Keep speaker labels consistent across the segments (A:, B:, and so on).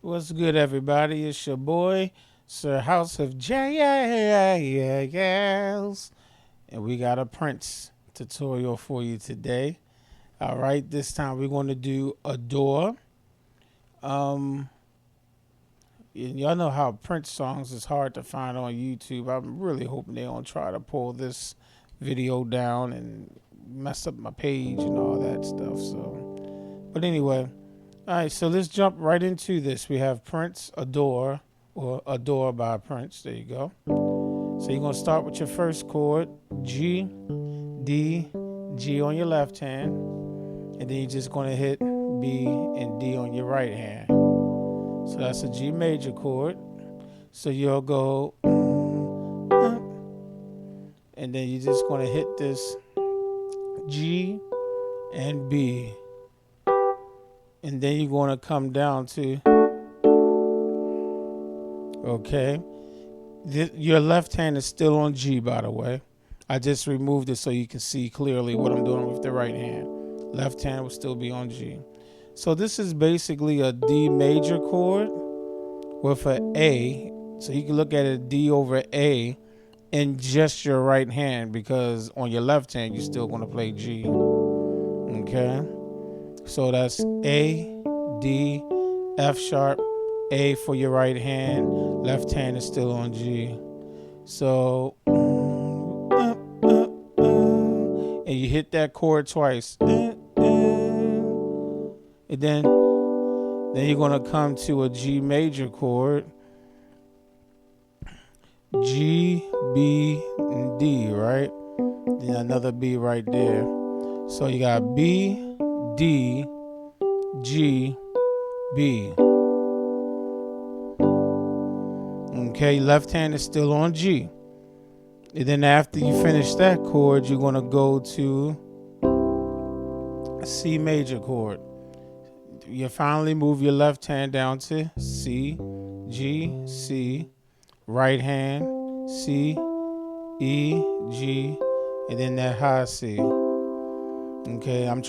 A: What's good, everybody? It's your boy, Sir House of Jazz, and we got a Prince tutorial for you today. All right, this time we're going to do Adore. Um, y'all know how Prince songs is hard to find on YouTube. I'm really hoping they don't try to pull this video down and mess up my page and all that stuff. But anyway. All right, so let's jump right into this. We have Prince Adore, or Adore by Prince. There you go. So you're going to start with your first chord, G, D, G on your left hand, and then you're just going to hit B and D on your right hand. So that's a G major chord. So you'll go, and then you're just going to hit this G and B. And then you're going to come down to, okay, your left hand is still on G, by the way. I just removed it so you can see clearly what I'm doing with the right hand. Left hand will still be on G. So this is basically a D major chord with an A. So you can look at it D over A in just your right hand, because on your left hand, you're still going to play G. Okay. So that's A, D, F sharp, A for your right hand. Left hand is still on G. So, and you hit that chord twice. And then you're going to come to a G major chord. G, B, and D, right? Then another B right there. So you got B, D, G, B. Okay, left hand is still on G. And then after you finish that chord, you're going to go to a C major chord. You finally move your left hand down to C, G, C, right hand, C, E, G, and then that high C. Okay, I'm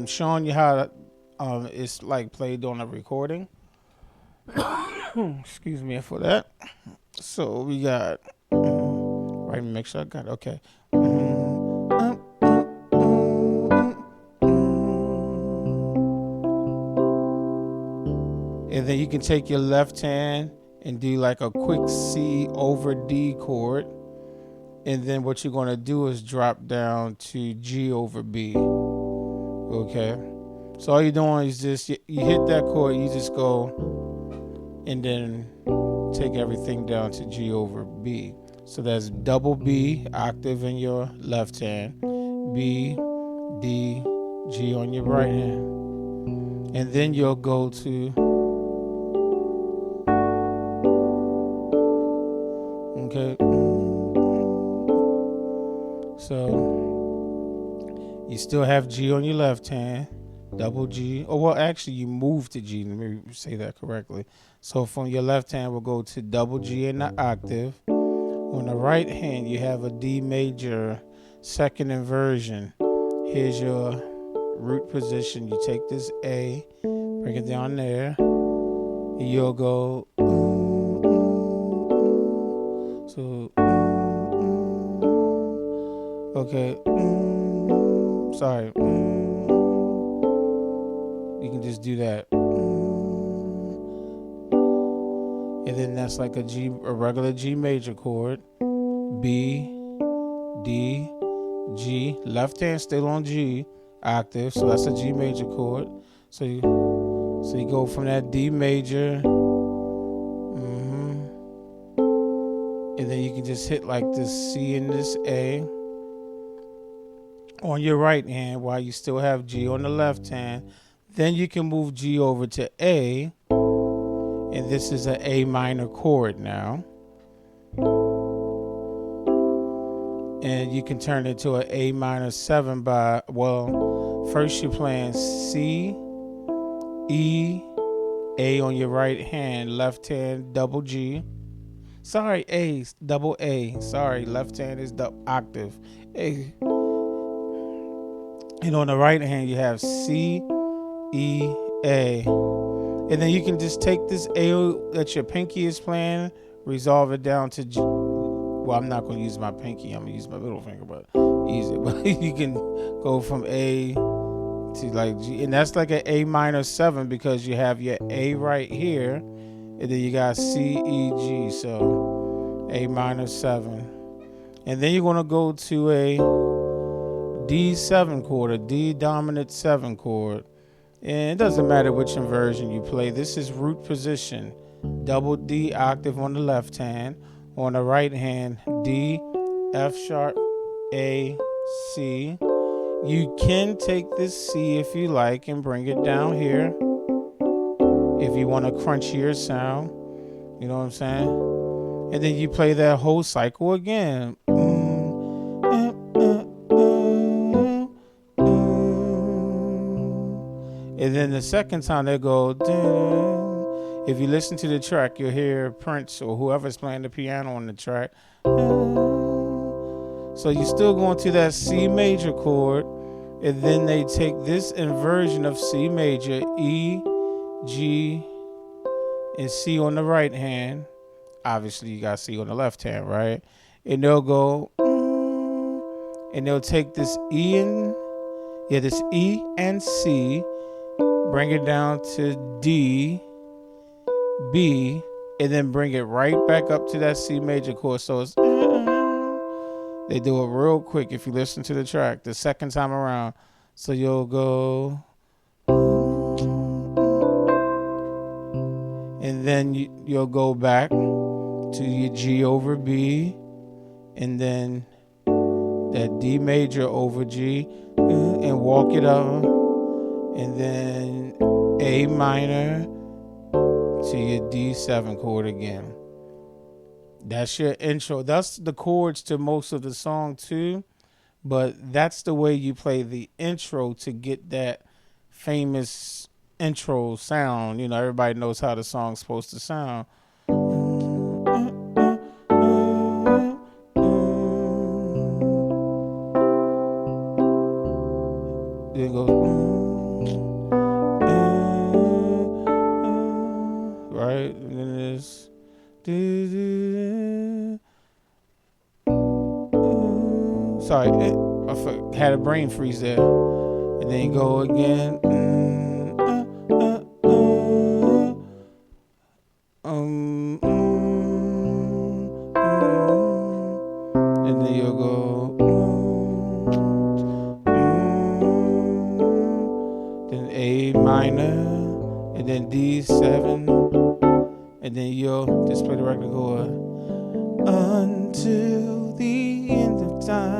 A: showing you how it's like played on a recording. Excuse me for that. So we got, right, make sure I got it. Okay. And then you can take your left hand and do like a quick C over D chord. And then what you're going to do is drop down to G over B. Okay. So all you're doing is just, you hit that chord, you just go and then take everything down to G over B. So that's double B octave in your left hand, B, D, G on your right hand. And then you'll go to, okay. So you still have G on your left hand, double G. Oh, well, actually, you move to G. Let me say that correctly. So from your left hand, we'll go to double G in the octave. On the right hand, you have a D major second inversion. Here's your root position. You take this A, bring it down there. You'll go. So, okay. Sorry. You can just do that. And then that's like a regular G major chord. B, D, G. Left hand still on G octave, so that's a G major chord. So you go from that D major, and then you can just hit like this C and this A on your right hand while you still have G on the left hand. Then you can move G over to A, and this is an A minor chord now. And you can turn it to an A minor 7 by, well, first you're playing C, E, A on your right hand, left hand, double G. Sorry, A, double A. Sorry, left hand is the octave. A. And on the right hand, you have C, E, A. And then you can just take this A that your pinky is playing, resolve it down to G. Well, I'm not going to use my pinky. I'm going to use my little finger, but use it. But you can go from A to like G. And that's like an A minor 7 because you have your A right here. And then you got C, E, G. So A minor 7. And then you're going to go to a D7 chord, a D dominant 7 chord. And it doesn't matter which inversion you play. This is root position. Double D octave on the left hand. On the right hand, D, F sharp, A, C. You can take this C if you like and bring it down here if you want a crunchier sound. You know what I'm saying? And then you play that whole cycle again. And then the second time they go, if you listen to the track, you'll hear Prince or whoever's playing the piano on the track. So you're still going to that C major chord, and then they take this inversion of C major, E, G, and C on the right hand. Obviously, you got C on the left hand, right? And they'll go, and they'll take this E and C, bring it down to D, B, and then bring it right back up to that C major chord. So it's, they do it real quick if you listen to the track the second time around. So you'll go, and then you'll go back to your G over B, and then that D major over G, and walk it up, and then A minor to your D7 chord again. That's your intro. That's the chords to most of the song too, but that's the way you play the intro to get that famous intro sound. You know, everybody knows how the song's supposed to sound. Then it goes, right? And then it's sorry, I had a brain freeze there. And then you go again. And then you'll go. Then A minor. And then D7. And then you'll just play the regular chord. Until the end of time.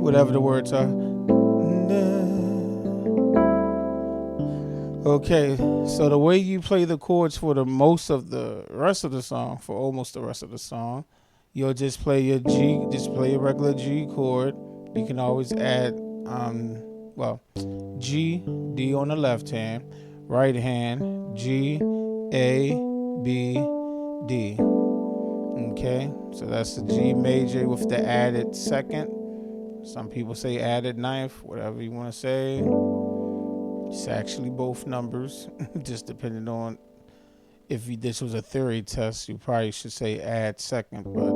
A: Whatever the words are. Okay, so the way you play the chords for the most of the rest of the song, for almost the rest of the song, you'll just play your G, just play your regular G chord. You can always add, G, D on the left hand, right hand, G, A, B, D. Okay, so that's the G major with the added second. Some people say added ninth, whatever you want to say. It's actually both numbers, just depending on if this was a theory test, you probably should say add second, but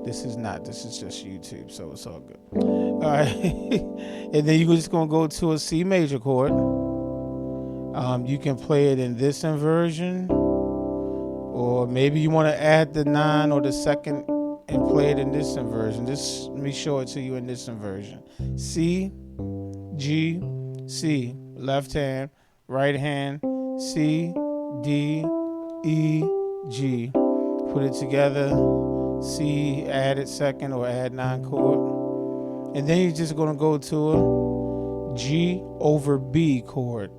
A: this is not. This is just YouTube, so it's all good. All right, and then you're just gonna go to a C major chord. You can play it in this inversion, or maybe you want to add the 9 or the second and play it in this inversion. Let me show it to you in this inversion. C, G, C, left hand, right hand, C, D, E, G. Put it together, C, added second or add 9 chord. And then you're just going to go to a G over B chord.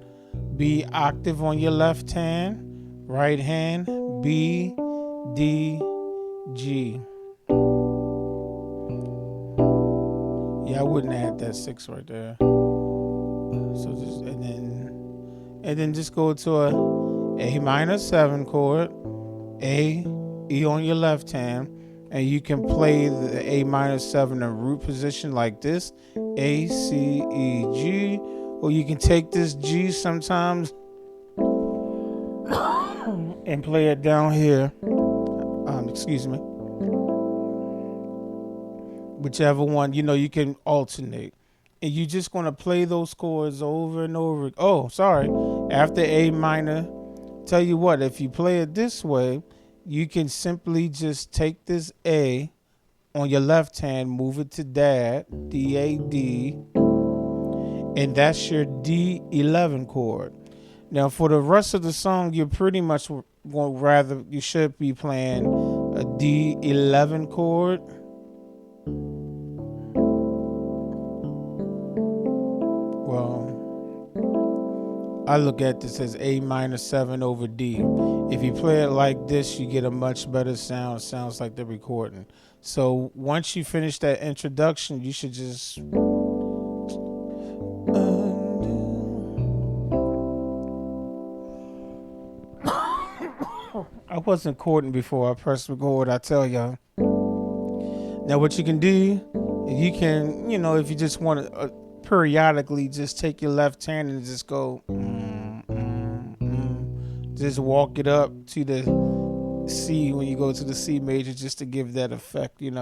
A: B octave on your left hand, right hand, B, D, G. Yeah, I wouldn't add that 6 right there. So just and then just go to a minor 7 chord, A, E on your left hand, and you can play the A minor 7 in root position like this, A, C, E, G, or you can take this G sometimes and play it down here. Excuse me. Whichever one, you can alternate. And you're just going to play those chords over and over. Oh, sorry. After A minor, tell you what, if you play it this way, you can simply just take this A on your left hand, move it to dad, D-A-D, and that's your D11 chord. Now, for the rest of the song, you're pretty much you should be playing a D11 chord. Well, I look at this as A minor 7 over D. If you play it like this, you get a much better sound. It sounds like the recording. So once you finish that introduction, you should just I wasn't chording before I pressed record, I tell y'all. Now what you can do, you can, if you just want to periodically just take your left hand and just go just walk it up to the C when you go to the C major, just to give that effect, And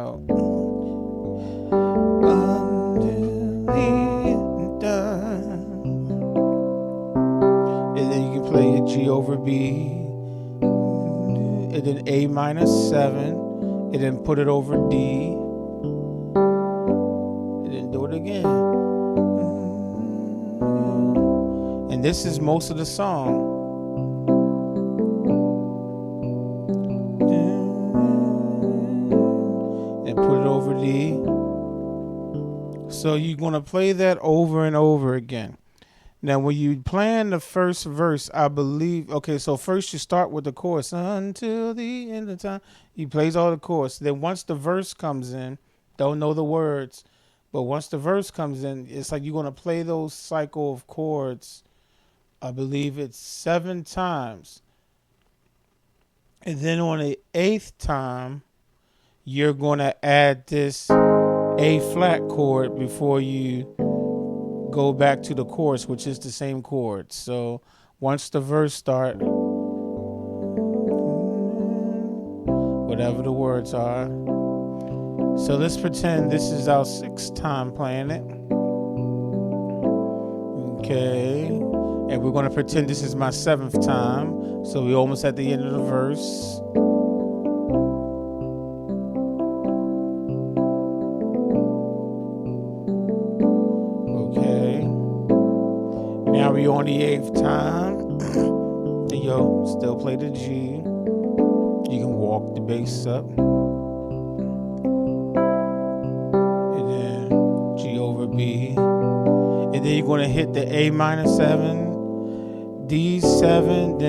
A: then you can play your G over B, and then A minor 7, and then put it over D, and then do it again. And this is most of the song. And put it over D. So you're going to play that over and over again. Now, when you plan the first verse, I believe, okay, so first you start with the chorus, until the end of time. He plays all the chorus. Then once the verse comes in, don't know the words, but once the verse comes in, it's like you're going to play those cycle of chords. I believe it's 7 times. And then on the 8th time, you're going to add this A flat chord before you go back to the chorus, which is the same chord. So once the verse start, whatever the words are. So let's pretend this is our 6th time playing it. Okay. And we're going to pretend this is my 7th time. So we're almost at the end of the verse. Now we're on the 8th time. And still play the G. You can walk the bass up. And then G over B. And then you're going to hit the A minor 7, D7,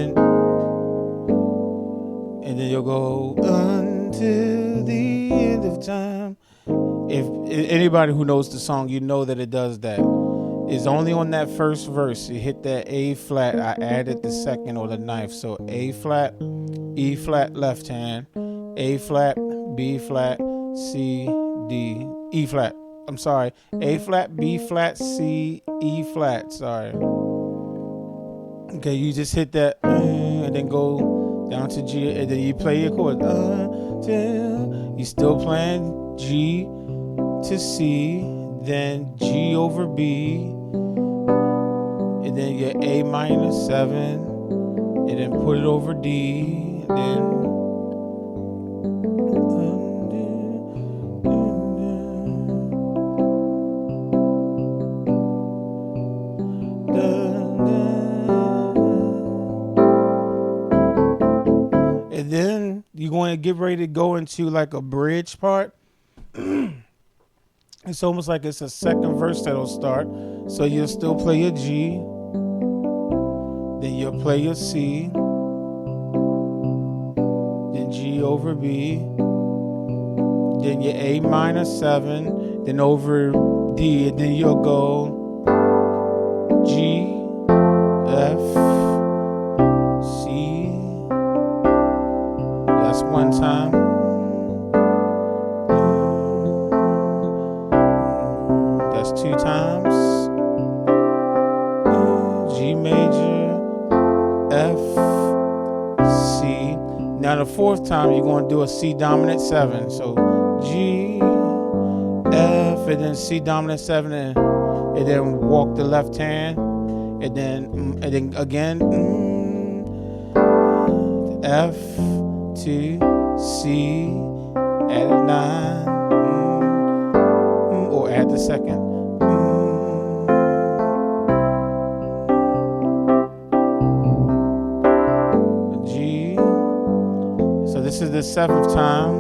A: and then you'll go until the end of time. If anybody who knows the song, you know that it does that. It's only on that first verse. You hit that A flat. I added the 2nd or the 9th. So A flat, E flat left hand, A flat, B flat, C, D, E flat. I'm sorry. A flat, B flat, C, E flat. Sorry. Okay, you just hit that and then go down to G, and then you play your chord. You still playing G to C, then G over B, and then your A minor 7, and then put it over D, and then and then you're going to get ready to go into like a bridge part. It's almost like it's a second verse that'll start. So you'll still play your G, then you'll play your C, then G over B, then your A minor 7, then over D, and then you'll go G, F, C. That's one time. Now the fourth time you're going to do a C dominant 7. So G, F, and then C dominant 7, and then walk the left hand, and then again F to C, add a 9, or add the second. G. So this is the 7th time,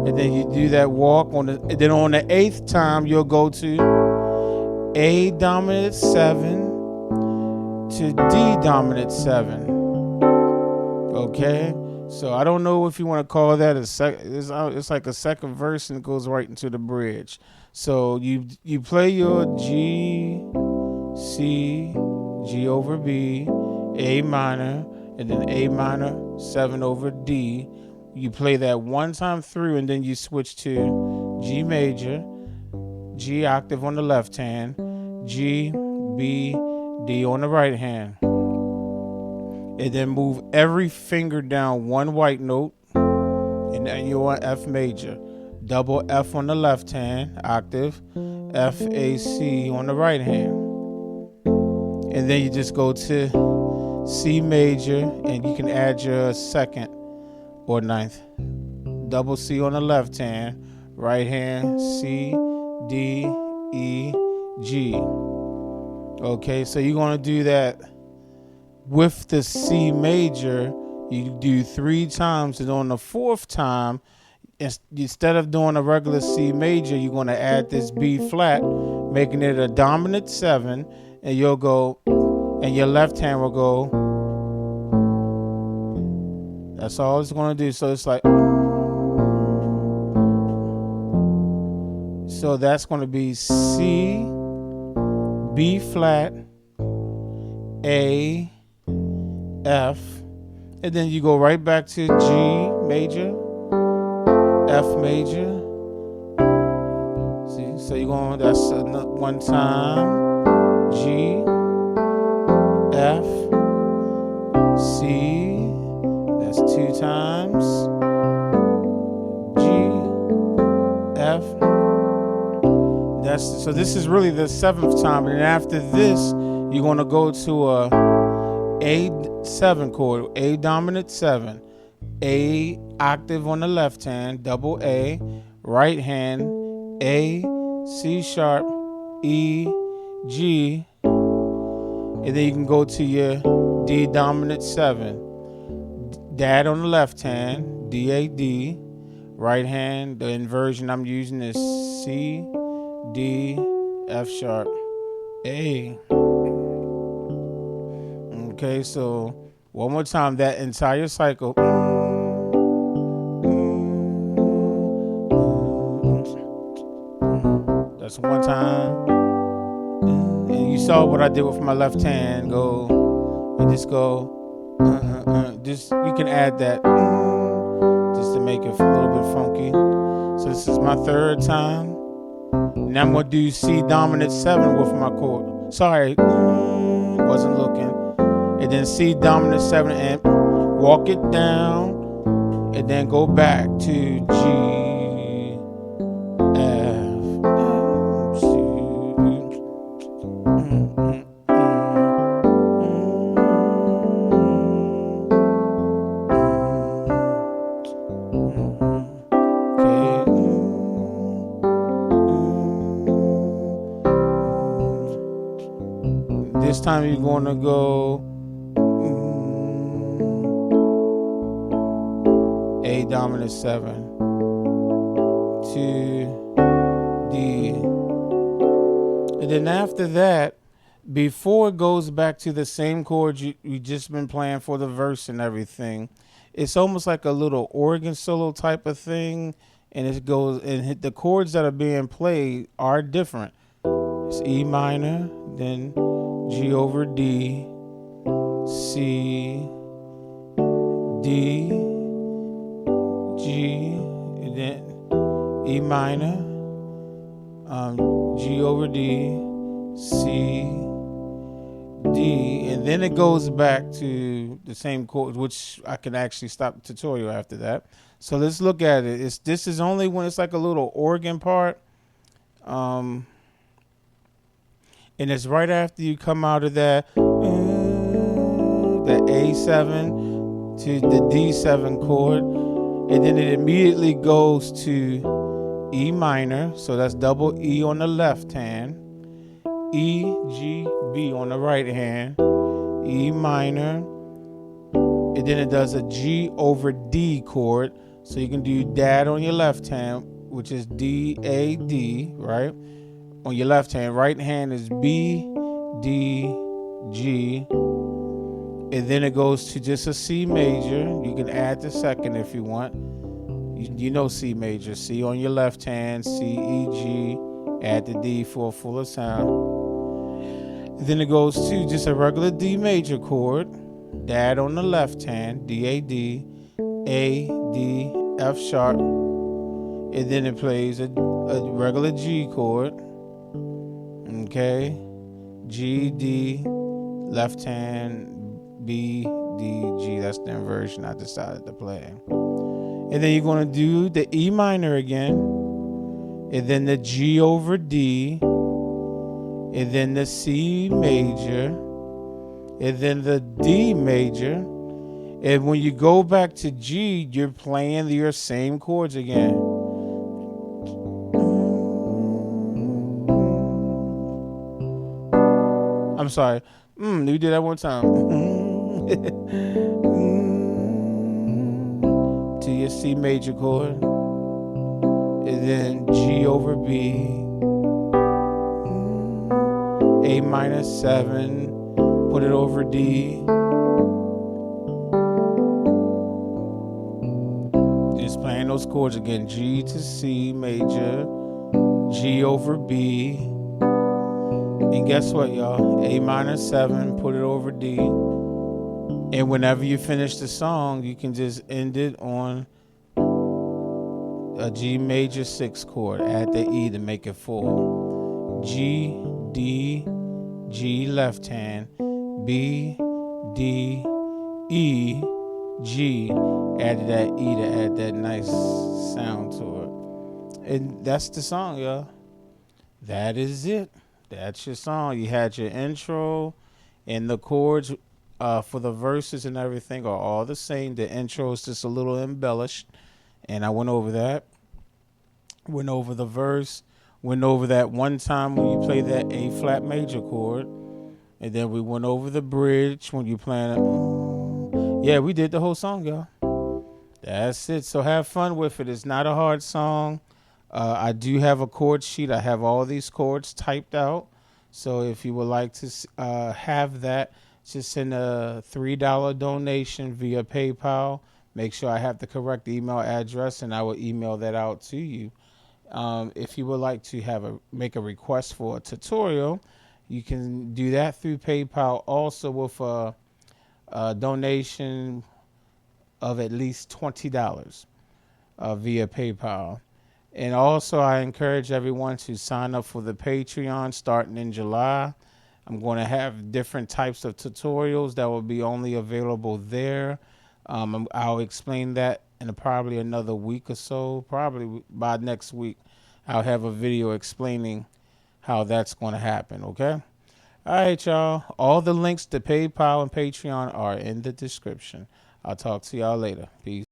A: and then you do that walk on the. And then on the 8th time, you'll go to A dominant 7 to D dominant 7. Okay, so I don't know if you want to call that a it's like a second verse, and it goes right into the bridge. So you play your G, C, G over B, A minor, and then A minor 7 over D. You play that one time through, and then you switch to G major, G octave on the left hand, G, B, D on the right hand. And then move every finger down one white note, and then you're on F major. Double F on the left hand, octave, F, A, C on the right hand. And then you just go to C major, and you can add your 2nd or 9th. Double C on the left hand, right hand, C, D, E, G. Okay, so you're going to do that. With the C major, you do 3 times, and on the 4th time, instead of doing a regular C major, you're going to add this B flat, making it a dominant 7, and you'll go, and your left hand will go. That's all it's going to do. So it's like, so that's going to be C, B flat, A, F, and then you go right back to G major, F major. See, so you're going, that's one time, G, F, C, that's 2 times, G, F. So this is really the 7th time, and after this, you're going to go to a A7 chord, A dominant 7, A octave on the left hand, double A, right hand, A, C sharp, E, G, and then you can go to your D dominant 7, Dad on the left hand, D, A, D, right hand, the inversion I'm using is C, D, F sharp, A. Okay, so one more time, that entire cycle. That's one time. And you saw what I did with my left hand. Go and just go. Just you can add that just to make it a little bit funky. So this is my 3rd time. Now I'm gonna do C dominant 7 with my chord. Sorry, wasn't looking. And then C dominant 7 and walk it down, and then go back to G, F, C. Okay. This time you're gonna go A dominant 7 to D, and then after that, before it goes back to the same chords you just been playing for the verse and everything, it's almost like a little organ solo type of thing, and it goes and the chords that are being played are different. It's E minor, then G over D, C, D, G, and then E minor, G over D, C, D, and and then it goes back to the same chord, which I can actually stop the tutorial after that. So let's look at it. This is only when it's like a little organ part, and it's right after you come out of that A7 to the D7 chord, and then it immediately goes to E minor. So that's double E on the left hand, E, G, B on the right hand, E minor, and then it does a G over D chord. So you can do that on your left hand, which is D, A, D, right? On your left hand. Right hand is B, D, G, and then it goes to just a C major. You can add the second if you want. You know C major. C on your left hand, C, E, G, add the D for a fuller sound. Then it goes to just a regular D major chord. That on the left hand, D, A, D, A, D, F sharp. And then it plays a regular G chord. Okay. G, D, left hand, B, D, G. That's the inversion I decided to play. And then you're going to do the E minor again. And then the G over D. And then the C major. And then the D major. And when you go back to G, you're playing your same chords again. I'm sorry. You did that one time. To your C major chord. And then G over B. A minor 7. Put it over D. Just playing those chords again. G to C major. G over B. And guess what, y'all? A minor 7, put it over D. And whenever you finish the song, you can just end it on a G major 6 chord. Add the E to make it full. G, D, G left hand, B, D, E, G. Added that E to add that nice sound to it. And that's the song, y'all. That is it. That's your song. You had your intro, and the chords for the verses and everything are all the same. The intro is just a little embellished, and I went over that. Went over the verse. Went over that one time when you play that A flat major chord, and then we went over the bridge when you playing it. Yeah, we did the whole song, y'all. That's it. So have fun with it. It's not a hard song. I do have a chord sheet. I have all these chords typed out. So if you would like to have that, just send a $3 donation via PayPal. Make sure I have the correct email address, and I will email that out to you. If you would like to make a request for a tutorial, you can do that through PayPal. Also with a donation of at least $20 via PayPal. And also, I encourage everyone to sign up for the Patreon starting in July. I'm going to have different types of tutorials that will be only available there. I'll explain that in probably another week or so. Probably by next week, I'll have a video explaining how that's going to happen, okay? All right, y'all. All the links to PayPal and Patreon are in the description. I'll talk to y'all later. Peace.